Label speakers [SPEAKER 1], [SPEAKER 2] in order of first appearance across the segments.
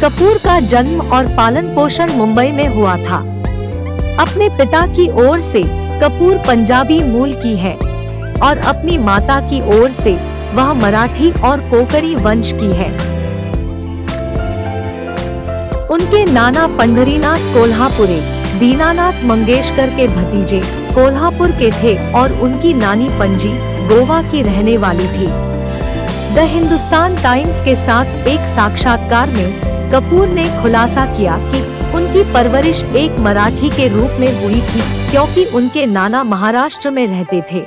[SPEAKER 1] कपूर का जन्म और पालन पोषण मुंबई में हुआ था। अपने पिता की ओर से कपूर पंजाबी मूल की है और अपनी माता की ओर से वह मराठी और कोंकणी वंश की है। उनके नाना पंढरीनाथ कोल्हापुरे दीनानाथ मंगेशकर के भतीजे कोल्हापुर के थे और उनकी नानी पणजी गोवा की रहने वाली थी। द हिंदुस्तान टाइम्स के साथ एक साक्षात्कार में कपूर ने खुलासा किया कि उनकी परवरिश एक मराठी के रूप में हुई थी क्योंकि उनके नाना महाराष्ट्र में रहते थे।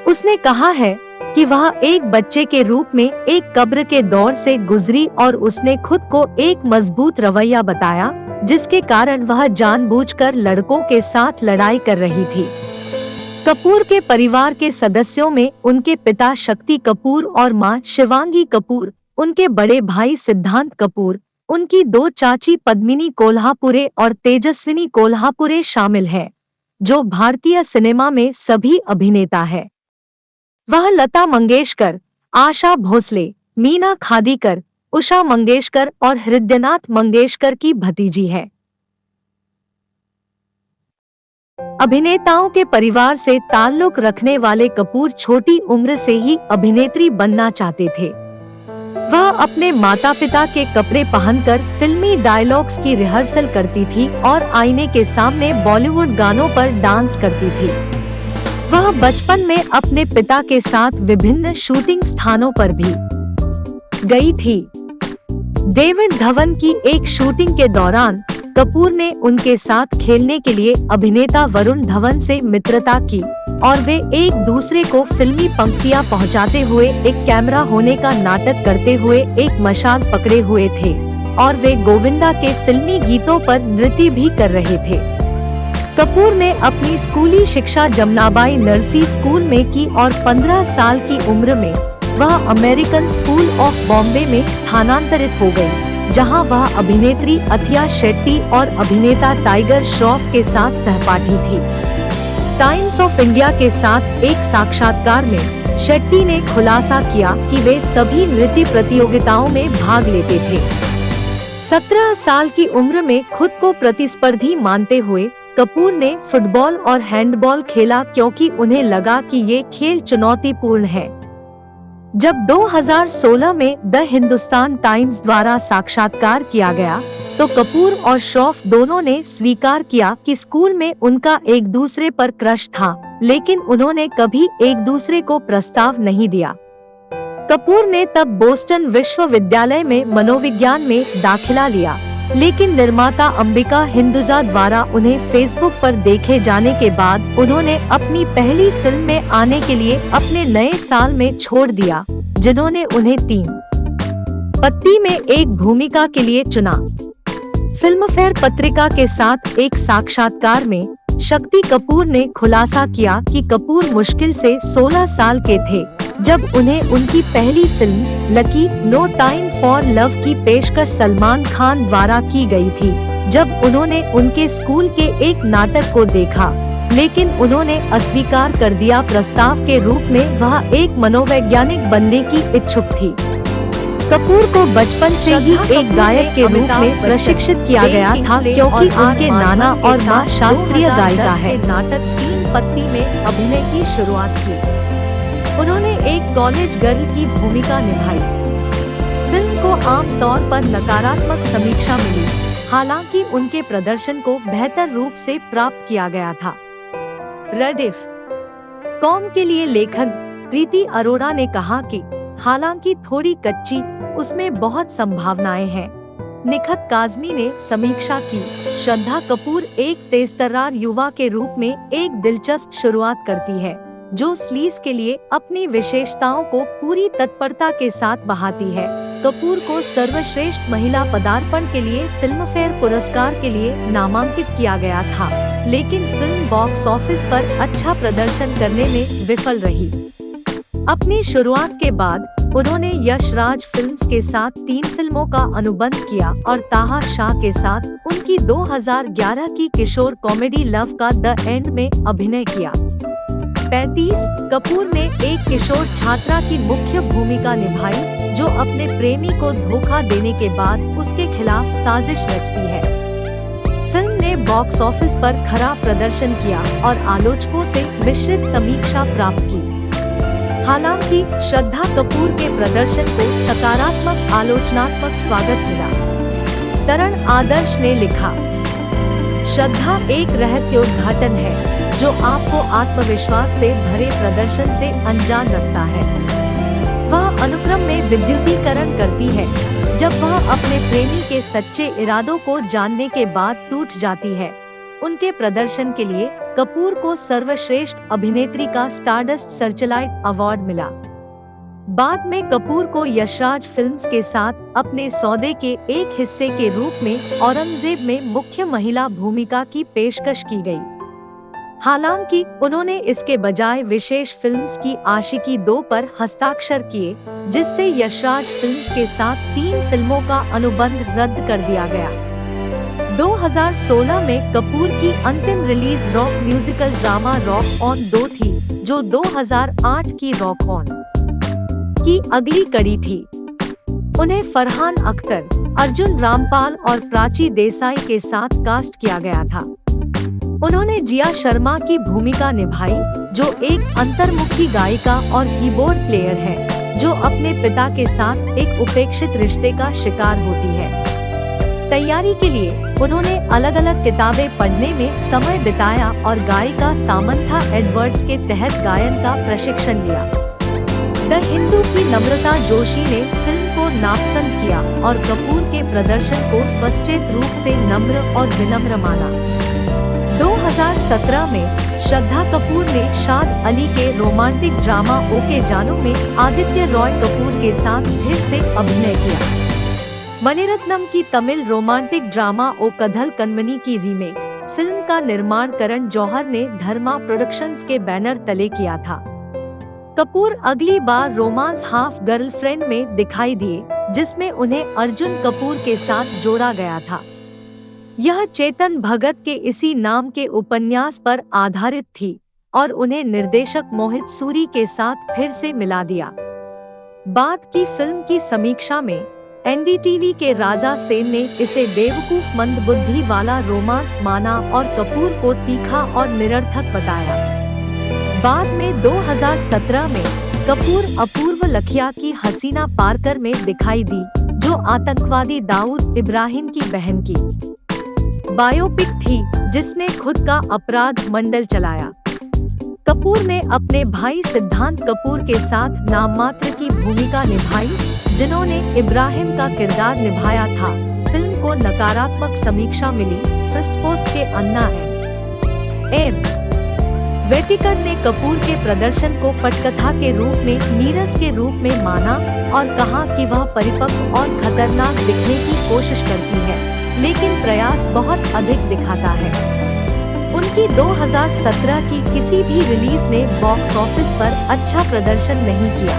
[SPEAKER 1] उसने कहा है कि वह एक बच्चे के रूप में एक कब्र के दौर से गुजरी और उसने खुद को एक मजबूत रवैया बताया जिसके कारण वह जानबूझकर लड़कों के साथ लड़ाई कर रही थी। कपूर के परिवार के सदस्यों में उनके पिता शक्ति कपूर और मां शिवांगी कपूर, उनके बड़े भाई सिद्धांत कपूर, उनकी 2 चाची पद्मिनी कोल्हापुरे और तेजस्विनी कोल्हापुरे शामिल हैं, जो भारतीय सिनेमा में सभी अभिनेता है। वह लता मंगेशकर, आशा भोसले, मीना खादीकर, उषा मंगेशकर और हृदयनाथ मंगेशकर की भतीजी है। अभिनेताओं के परिवार से ताल्लुक रखने वाले कपूर छोटी उम्र से ही अभिनेत्री बनना चाहते थे। वह अपने माता पिता के कपड़े पहनकर फिल्मी डायलॉग्स की रिहर्सल करती थी और आईने के सामने बॉलीवुड गानों पर डांस करती थी। वह बचपन में अपने पिता के साथ विभिन्न शूटिंग स्थानों पर भी गई थी। डेविड धवन की एक शूटिंग के दौरान कपूर ने उनके साथ खेलने के लिए अभिनेता वरुण धवन से मित्रता की और वे एक दूसरे को फिल्मी पंक्तियां पहुंचाते हुए एक कैमरा होने का नाटक करते हुए एक मशाल पकड़े हुए थे और वे गोविंदा के फिल्मी गीतों पर नृत्य भी कर रहे थे। कपूर ने अपनी स्कूली शिक्षा जमनाबाई नरसी स्कूल में की और 15 साल की उम्र में वह अमेरिकन स्कूल ऑफ बॉम्बे में स्थानांतरित हो गई, जहां वह अभिनेत्री अथिया शेट्टी और अभिनेता टाइगर श्रॉफ के साथ सहपाठी थी। टाइम्स ऑफ इंडिया के साथ एक साक्षात्कार में शेट्टी ने खुलासा किया कि वे सभी नृत्य प्रतियोगिताओं में भाग लेते थे। 17 साल की उम्र में खुद को प्रतिस्पर्धी मानते हुए कपूर ने फुटबॉल और हैंडबॉल खेला क्योंकि उन्हें लगा कि ये खेल चुनौतीपूर्ण है। जब 2016 में द हिंदुस्तान टाइम्स द्वारा साक्षात्कार किया गया तो कपूर और श्रॉफ दोनों ने स्वीकार किया कि स्कूल में उनका एक दूसरे पर क्रश था, लेकिन उन्होंने कभी एक दूसरे को प्रस्ताव नहीं दिया। कपूर ने तब बोस्टन विश्वविद्यालय में मनोविज्ञान में दाखिला लिया, लेकिन निर्माता अंबिका हिंदुजा द्वारा उन्हें फेसबुक पर देखे जाने के बाद उन्होंने अपनी पहली फिल्म में आने के लिए अपने नए साल में छोड़ दिया, जिन्होंने उन्हें 3 पत्ती में एक भूमिका के लिए चुना। फिल्मफेयर पत्रिका के साथ एक साक्षात्कार में शक्ति कपूर ने खुलासा किया कि कपूर मुश्किल से 16 साल के थे जब उन्हें उनकी पहली film lucky no time for love की पेशकश सलमान खान द्वारा की गई थी, जब उन्होंने उनके स्कूल के एक नाटक को देखा, लेकिन उन्होंने अस्वीकार कर दिया। प्रस्ताव के रूप में वह एक मनोवैज्ञानिक बनने की इच्छुक थी। कपूर को बचपन से ही एक गायक के रूप में प्रशिक्षित किया गया था क्योंकि उनके नाना और मां शास्त्रीय गायिका है। नाटक 3 पत्ती में अभिनय की शुरुआत की। उन्होंने एक कॉलेज गर्ल की भूमिका निभाई। फिल्म को आमतौर पर नकारात्मक समीक्षा मिली, हालांकि उनके प्रदर्शन को बेहतर रूप से प्राप्त किया गया था। रेडिफ कॉम के लिए लेखन प्रीति अरोड़ा ने कहा कि हालांकि थोड़ी कच्ची, उसमें बहुत संभावनाएं हैं। निखत काज़मी ने समीक्षा की, श्रद्धा कपूर एक तेजतर्रार युवा के रूप में एक दिलचस्प शुरुआत करती है, जो स्लीज के लिए अपनी विशेषताओं को पूरी तत्परता के साथ बहाती है। कपूर को सर्वश्रेष्ठ महिला पदार्पण के लिए फिल्मफेयर पुरस्कार के लिए नामांकित किया गया था, लेकिन फिल्म बॉक्स ऑफिस पर अच्छा प्रदर्शन करने में विफल रही। अपनी शुरुआत के बाद उन्होंने यश राज फिल्म्स के साथ 3 फिल्मों का अनुबंध किया और ताहा शाह के साथ उनकी 2011 की किशोर कॉमेडी लव का द एंड में अभिनय किया। 35 कपूर ने एक किशोर छात्रा की मुख्य भूमिका निभाई जो अपने प्रेमी को धोखा देने के बाद उसके खिलाफ साजिश रचती है। फिल्म ने बॉक्स ऑफिस पर खराब प्रदर्शन किया और आलोचकों से मिश्रित समीक्षा प्राप्त की। हालांकि श्रद्धा कपूर के प्रदर्शन को सकारात्मक आलोचनात्मक स्वागत मिला। तरण आदर्श ने लिखा, श्रद्धा एक रहस्योद्घाटन है जो आपको आत्मविश्वास से भरे प्रदर्शन से अनजान रखता है। वह अनुक्रम में विद्युतीकरण करती है जब वह अपने प्रेमी के सच्चे इरादों को जानने के बाद टूट जाती है। उनके प्रदर्शन के लिए कपूर को सर्वश्रेष्ठ अभिनेत्री का स्टारडस्ट सर्चलाइट अवार्ड मिला। बाद में कपूर को यशराज फिल्म्स के साथ अपने सौदे के एक हिस्से के रूप में औरंगजेब में मुख्य महिला भूमिका की पेशकश की गई। हालांकि उन्होंने इसके बजाय विशेष फिल्म्स की आशिकी 2 पर हस्ताक्षर किए, जिससे यशराज फिल्म्स के साथ 3 फिल्मों का अनुबंध रद्द कर दिया गया। 2016 में कपूर की अंतिम release rock musical drama rock on 2 थी, जो 2008 की रॉक ऑन की अगली कड़ी थी। उन्हें फरहान अख्तर, अर्जुन रामपाल और प्राची देसाई के साथ कास्ट किया गया था। उन्होंने जिया शर्मा की भूमिका निभाई, जो एक अंतर्मुखी गायिका और कीबोर्ड प्लेयर है, जो अपने पिता के साथ एक उपेक्षित रिश्ते का शिकार होती है। तैयारी के लिए उन्होंने अलग अलग किताबें पढ़ने में समय बिताया और गायिका सामंथा एडवर्ड्स के तहत गायन का प्रशिक्षण लिया। द हिंदू की नम्रता जोशी ने फिल्म को नापसंद किया और कपूर के प्रदर्शन को स्वच्छेद रूप से नम्र और विनम्र माना। 2017 में श्रद्धा कपूर ने शाद अली के रोमांटिक ड्रामा ओके जानू में आदित्य रॉय कपूर के साथ फिर से अभिनय किया। मणिरत्नम की तमिल रोमांटिक ड्रामा ओ कधल कन्मनी की रीमेक फिल्म का निर्माण करण जौहर ने धर्मा प्रोडक्शंस के बैनर तले किया था। कपूर अगली बार रोमांस हाफ गर्लफ्रेंड में दिखाई दिए, जिसमें उन्हें अर्जुन कपूर के साथ जोड़ा गया था। यह चेतन भगत के इसी नाम के उपन्यास पर आधारित थी और उन्हें निर्देशक मोहित सूरी के साथ फिर से मिला दिया। बाद की फिल्म की समीक्षा में एनडीटीवी के राजा सेन ने इसे बेवकूफ मंदबुद्धि वाला रोमांस माना और कपूर को तीखा और निरर्थक बताया। बाद में 2017 में कपूर अपूर्व लखिया की हसीना पारकर में दिखाई दी, जो आतंकवादी दाऊद इब्राहिम की बहन की बायोपिक थी, जिसने खुद का अपराध मंडल चलाया। कपूर ने अपने भाई सिद्धांत कपूर के साथ नाममात्र की भूमिका निभाई, जिन्होंने इब्राहिम का किरदार निभाया था। फिल्म को नकारात्मक समीक्षा मिली। फर्स्ट पोस्ट के अन्ना एम वेटिकर ने कपूर के प्रदर्शन को पटकथा के रूप में नीरस के रूप में माना और कहा कि वह परिपक्व और खतरनाक दिखने की कोशिश करती है, लेकिन प्रयास बहुत अधिक दिखाता है। उनकी 2017 की किसी भी रिलीज ने बॉक्स ऑफिस पर अच्छा प्रदर्शन नहीं किया।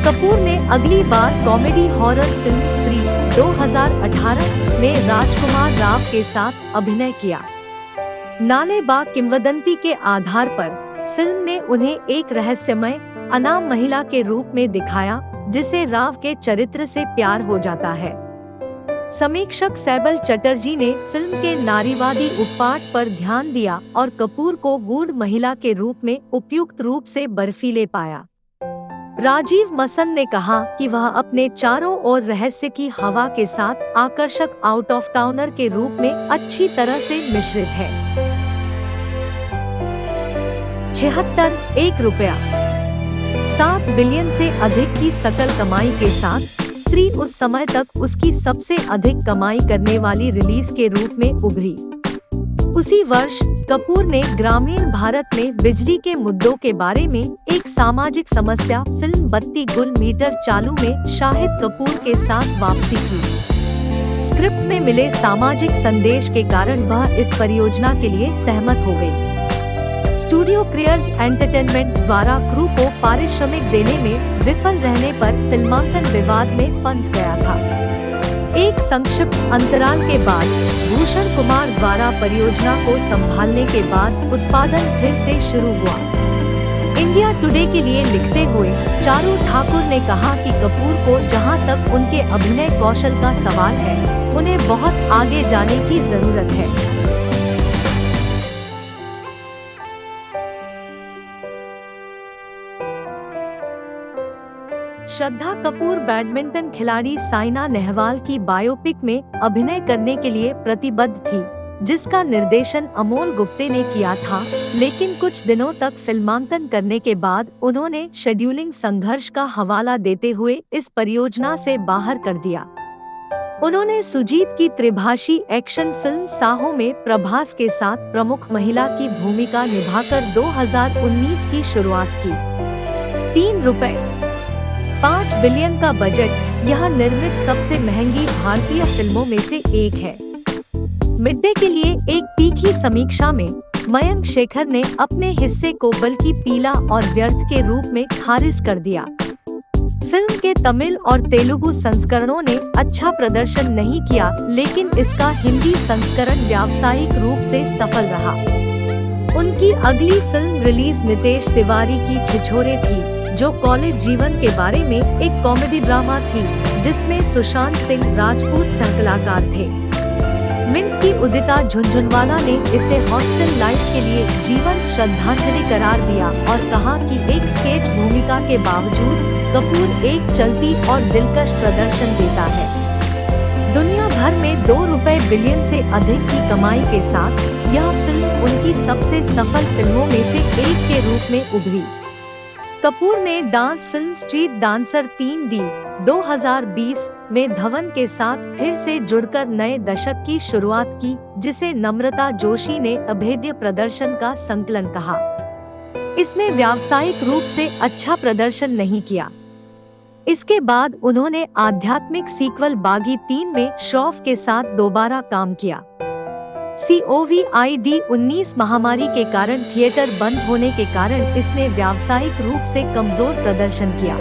[SPEAKER 1] कपूर ने अगली बार कॉमेडी हॉरर फिल्म स्त्री 2018 में राजकुमार राव के साथ अभिनय किया। नालेबाग किंवदंती के आधार पर फिल्म ने उन्हें एक रहस्यमय अनाम महिला के रूप में दिखाया, जिसे राव के चरित्र से प्यार हो जाता है। समीक्षक सैबल चटर्जी ने फिल्म के नारीवादी उपपाठ पर ध्यान दिया और कपूर को गूढ़ महिला के रूप में उपयुक्त रूप से बर्फीले पाया। राजीव मसन ने कहा कि वह अपने चारों ओर रहस्य की हवा के साथ आकर्षक आउट ऑफ टाउनर के रूप में अच्छी तरह से मिश्रित है। 76 रुपया 7 बिलियन से अधिक की सकल कमाई के साथ स्त्री उस समय तक उसकी सबसे अधिक कमाई करने वाली रिलीज के रूप में उभरी। उसी वर्ष कपूर ने ग्रामीण भारत में बिजली के मुद्दों के बारे में एक सामाजिक समस्या फिल्म 32 गुल मीटर चालू में शाहिद कपूर के साथ वापसी की। स्क्रिप्ट में मिले सामाजिक संदेश के कारण वह इस परियोजना के लिए सहमत हो गई। स्टूडियो क्रिएर्स एंटरटेनमेंट द्वारा क्रू को पारिश्रमिक देने में विफल रहने पर फिल्मांकन विवाद में फंस गया था। एक संक्षिप्त अंतराल के बाद भूषण कुमार द्वारा परियोजना को संभालने के बाद उत्पादन फिर से शुरू हुआ। इंडिया टुडे के लिए लिखते हुए चारू ठाकुर ने कहा कि कपूर को जहां तक उनके अभिनय कौशल का सवाल है, उन्हें बहुत आगे जाने की जरूरत है। श्रद्धा कपूर बैडमिंटन खिलाड़ी साइना नेहवाल की बायोपिक में अभिनय करने के लिए प्रतिबद्ध थी, जिसका निर्देशन अमोल गुप्ते ने किया था, लेकिन कुछ दिनों तक फिल्मांकन करने के बाद उन्होंने शेड्यूलिंग संघर्ष का हवाला देते हुए इस परियोजना से बाहर कर दिया। उन्होंने सुजीत की त्रिभाषी एक्शन फिल्म साहो में प्रभास के साथ प्रमुख महिला की भूमिका निभाकर 2019 की शुरुआत की। 3.5 बिलियन का बजट, यह निर्मित सबसे महंगी भारतीय फिल्मों में से एक है। मिड डे के लिए एक तीखी समीक्षा में मयंक शेखर ने अपने हिस्से को बल्कि पीला और व्यर्थ के रूप में खारिज कर दिया। फिल्म के तमिल और तेलुगु संस्करणों ने अच्छा प्रदर्शन नहीं किया, लेकिन इसका हिंदी संस्करण व्यावसायिक रूप से सफल रहा। उनकी अगली फिल्म रिलीज नितेश तिवारी की छिछोरे थी, जो कॉलेज जीवन के बारे में एक कॉमेडी ड्रामा थी, जिसमें सुशांत सिंह राजपूत सहकलाकार थे। मिंट की उदिता झुनझुनवाला ने इसे हॉस्टल लाइफ के लिए जीवंत श्रद्धांजलि करार दिया और कहा कि एक स्केच भूमिका के बावजूद कपूर एक चलती और दिलकश प्रदर्शन देता है। दुनिया भर में ₹2 बिलियन से अधिक की कमाई के साथ यह फिल्म उनकी सबसे सफल फिल्मों में से एक के रूप में उभरी। कपूर ने dance film street dancer 3D 2020 में धवन के साथ फिर से जुड़कर नए दशक की शुरुआत की, जिसे नम्रता जोशी ने अभेद्य प्रदर्शन का संकलन कहा। इसने व्यावसायिक रूप से अच्छा प्रदर्शन नहीं किया। इसके बाद उन्होंने आध्यात्मिक सीक्वल बागी 3 में श्रॉफ के साथ दोबारा काम किया। COVID-19 महामारी के कारण थिएटर बंद होने के कारण इसने व्यावसायिक रूप से कमजोर प्रदर्शन किया।